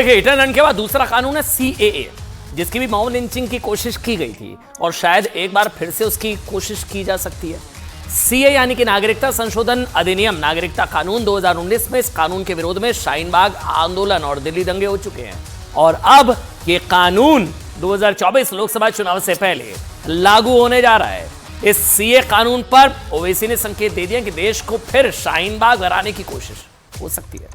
हिटरलैंड के बाद दूसरा कानून है सीएए, जिसकी भी मॉब लिंचिंग की कोशिश की गई थी और शायद एक बार फिर से उसकी कोशिश की जा सकती है। सीए यानी कि नागरिकता संशोधन अधिनियम, नागरिकता कानून 2019 में इस कानून के विरोध में शाहीन बाग आंदोलन और दिल्ली दंगे हो चुके हैं और अब ये कानून 2024 लोकसभा चुनाव से पहले लागू होने जा रहा है। इस सीए कानून पर ओवैसी ने संकेत दे दिया कि देश को फिर शाहीन बाग बनाने की कोशिश हो सकती है।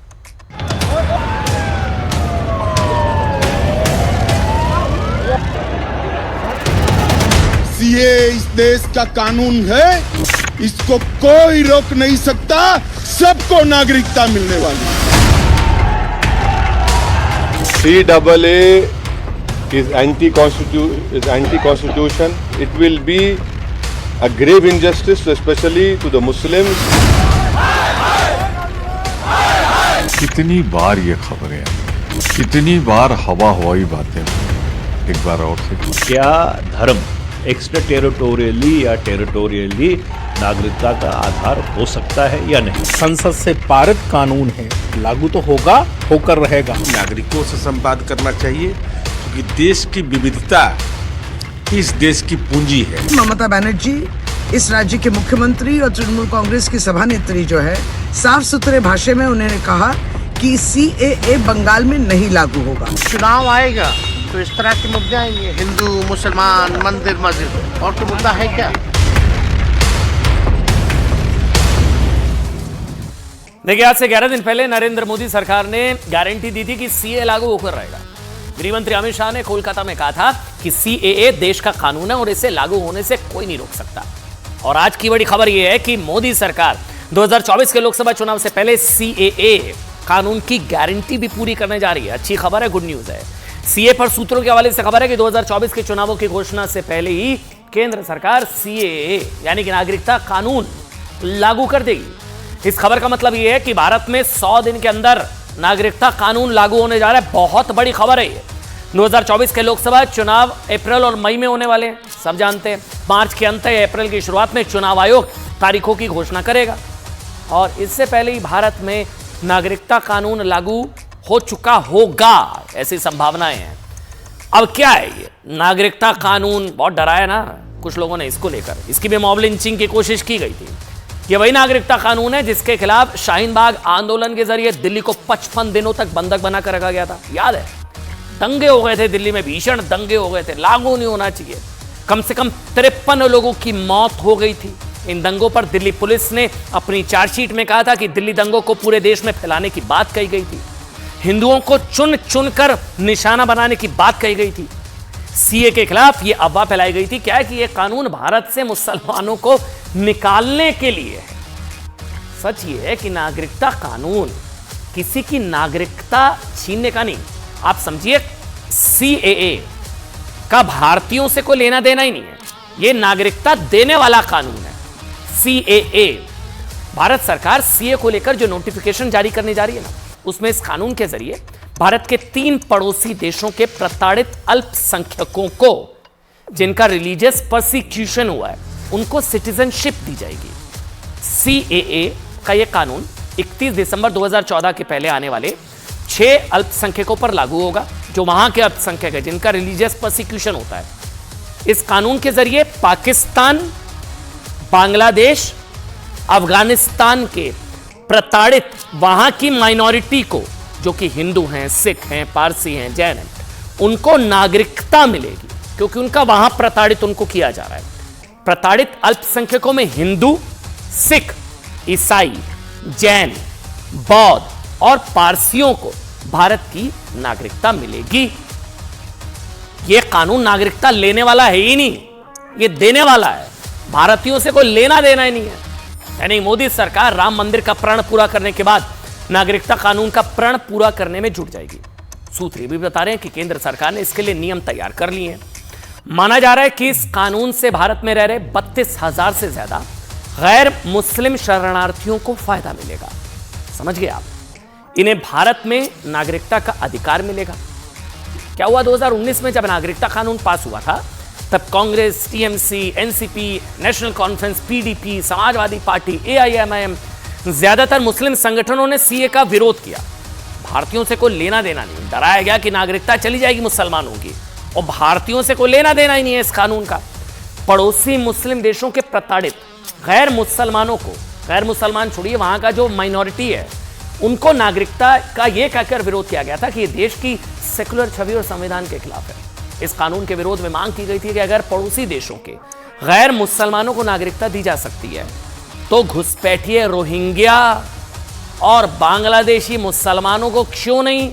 सीए इस देश का कानून है, इसको कोई रोक नहीं सकता, सबको नागरिकता मिलने वाली। CAA is anti-constitution. It will be a grave injustice, especially to the Muslims. कितनी बार ये खबरें हैं, कितनी बार हवा हवाई बातें, एक बार और से क्या धर्म एक्स्ट्रा टेरिटोरियली या टेरिटोरियली नागरिकता का आधार हो सकता है या नहीं? संसद से पारित कानून है, लागू तो होगा, होकर रहेगा। नागरिकों से संवाद करना चाहिए क्योंकि देश की विविधता इस देश की पूंजी है। ममता बनर्जी इस राज्य के मुख्यमंत्री और तृणमूल कांग्रेस की सभानेत्री जो है, साफ सुथरे भाषा में उन्होंने कहा कि सीएए बंगाल में नहीं लागू होगा। चुनाव आएगा तो इस तरह के मुद्दे आएंगे, हिंदू मुसलमान मंदिर मस्जिद, और तो मुद्दा है क्या? देखिए, आज से 11 दिन पहले नरेंद्र मोदी सरकार ने गारंटी दी थी कि सीए लागू होकर रहेगा। गृह मंत्री अमित शाह ने कोलकाता में कहा था कि सीएए देश का कानून है और इसे लागू होने से कोई नहीं रोक सकता। और आज की बड़ी खबर यह है कि मोदी सरकार 2024 के लोकसभा चुनाव से पहले सीएए कानून की गारंटी भी पूरी करने जा रही है। अच्छी खबर है, गुड न्यूज है। सीए पर सूत्रों के हवाले से खबर है कि 2024 के चुनावों की घोषणा से पहले ही केंद्र सरकार सीएए यानी कि नागरिकता कानून लागू कर देगी। इस खबर का मतलब यह है कि भारत में 100 दिन के अंदर नागरिकता कानून लागू होने जा रहा है। बहुत बड़ी खबर है ये। 2024 के लोकसभा चुनाव अप्रैल और मई में होने वाले हैं, सब जानते हैं। मार्च के अंत या अप्रैल की शुरुआत में चुनाव आयोग तारीखों की घोषणा करेगा और इससे पहले ही भारत में नागरिकता कानून लागू हो चुका होगा, ऐसी संभावनाएं हैं। अब क्या है ये नागरिकता कानून? बहुत डराया ना कुछ लोगों ने इसको लेकर, इसकी भी मॉब लिंचिंग की कोशिश की गई थी। ये वही नागरिकता कानून है जिसके खिलाफ शाहीन बाग आंदोलन के जरिए दिल्ली को 55 दिनों तक बंधक बनाकर रखा गया था, याद है? दंगे हो गए थे दिल्ली में, भीषण दंगे हो गए थे, लागू नहीं होना चाहिए। कम से कम 53 लोगों की मौत हो गई थी इन दंगों पर। दिल्ली पुलिस ने अपनी चार्जशीट में कहा था कि दिल्ली दंगों को पूरे देश में फैलाने की बात कही गई थी, हिंदुओं को चुन चुनकर निशाना बनाने की बात कही गई थी। सीए के खिलाफ यह अफवाह फैलाई गई थी क्या है कि यह कानून भारत से मुसलमानों को निकालने के लिए है। सच यह है कि नागरिकता कानून किसी की नागरिकता छीनने का नहीं। आप समझिए, सीएए का भारतीयों से कोई लेना देना ही नहीं है, यह नागरिकता देने वाला कानून है सीएए। भारत सरकार सीए को लेकर जो नोटिफिकेशन जारी करने जा रही है ना, उसमें इस कानून के जरिए भारत के 3 पड़ोसी देशों के प्रताड़ित अल्पसंख्यकों को, जिनका रिलीजियस परसिक्यूशन हुआ है, उनको सिटीजनशिप दी जाएगी। सीएए का यह कानून 31 दिसंबर 2014 के पहले आने वाले 6 अल्पसंख्यकों पर लागू होगा, जो वहां के अल्पसंख्यक है जिनका रिलीजियस परसिक्यूशन होता है। इस कानून के जरिए पाकिस्तान, बांग्लादेश, अफगानिस्तान के प्रताड़ित वहां की माइनॉरिटी को, जो कि हिंदू हैं, सिख हैं, पारसी हैं, जैन हैं, उनको नागरिकता मिलेगी क्योंकि उनका वहां प्रताड़ित उनको किया जा रहा है। प्रताड़ित अल्पसंख्यकों में हिंदू, सिख, ईसाई, जैन, बौद्ध और पारसियों को भारत की नागरिकता मिलेगी। यह कानून नागरिकता लेने वाला है ही नहीं, यह देने वाला है। भारतीयों से कोई लेना देना ही नहीं है। यानी मोदी सरकार राम मंदिर का प्रण पूरा करने के बाद नागरिकता कानून का प्रण पूरा करने में जुट जाएगी। सूत्र ये भी बता रहे हैं कि केंद्र सरकार ने इसके लिए नियम तैयार कर लिए हैं। माना जा रहा है कि इस कानून से भारत में रह रहे 32,000 से ज्यादा गैर मुस्लिम शरणार्थियों को फायदा मिलेगा। समझ गए आप? इन्हें भारत में नागरिकता का अधिकार मिलेगा। क्या हुआ 2019 में जब नागरिकता कानून पास हुआ था, तब Congress, TMC, NCP, national conference, PDP, Samajwadi party, AIMIM, ज्यादातर मुस्लिम संगठनों ने सीए का विरोध किया। भारतीयों से कोई लेना देना नहीं। डराया गया कि नागरिकता चली जाएगी मुसलमानों की, और भारतीयों से कोई लेना देना ही नहीं है इस कानून का। पड़ोसी मुस्लिम देशों के प्रताड़ित गैर मुसलमानों को, गैर मुसलमान छोड़िए, वहां का जो माइनॉरिटी है उनको नागरिकता का यह कहकर विरोध किया गया था कि यह देश की सेकुलर छवि और संविधान के खिलाफ है। इस कानून के विरोध में मांग की गई थी कि अगर पड़ोसी देशों के गैर मुसलमानों को नागरिकता दी जा सकती है तो घुसपैठिए रोहिंग्या और बांग्लादेशी मुसलमानों को क्यों नहीं।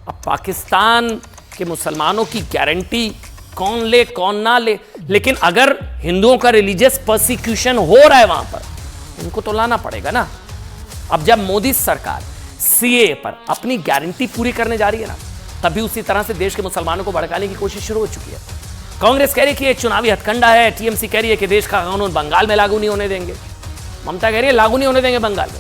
अब पाकिस्तान के मुसलमानों की गारंटी कौन ले कौन ना ले, लेकिन अगर हिंदुओं का रिलीजियस परसिक्यूशन हो रहा है वहां पर, उनको तो लाना पड़ेगा ना। अब जब मोदी सरकार सीएए पर अपनी गारंटी पूरी करने जा रही है ना, तभी उसी तरह से देश के मुसलमानों को भड़काने की कोशिश शुरू हो चुकी है। कांग्रेस कह रही है कि यह चुनावी हथकंडा है, टीएमसी कह रही है कि देश का कानून बंगाल में लागू नहीं होने देंगे, ममता कह रही है लागू नहीं होने देंगे बंगाल में।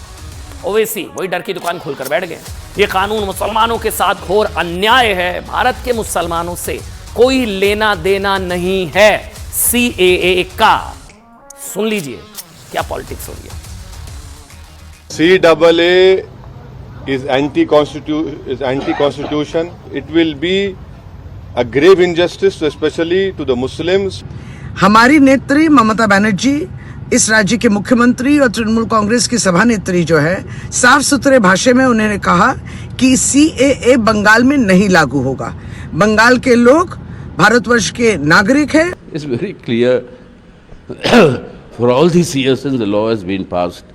ओवैसी वही डर की दुकान खोलकर बैठ गए। ये कानून मुसलमानों के साथ घोर अन्याय है, भारत के मुसलमानों से कोई लेना देना नहीं है सीएए का। सुन लीजिए क्या पॉलिटिक्स हो रही है। CAA is anti-constitution. It will be a grave injustice, especially to the Muslims. हमारी नेत्री ममता बनर्जी, इस राज्य के मुख्यमंत्री और तृणमूल कांग्रेस की सभानेत्री जो है, साफ सुथरे भाषा में उन्होंने कहा कि सीएए बंगाल में नहीं लागू होगा। बंगाल के लोग भारतवर्ष के नागरिक हैं। It's very clear for all these years since the law has been passed,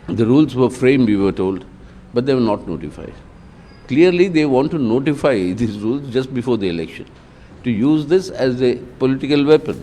the rules were framed, we were told, but they were not notified. Clearly, they want to notify these rules just before the election, to use this as a political weapon.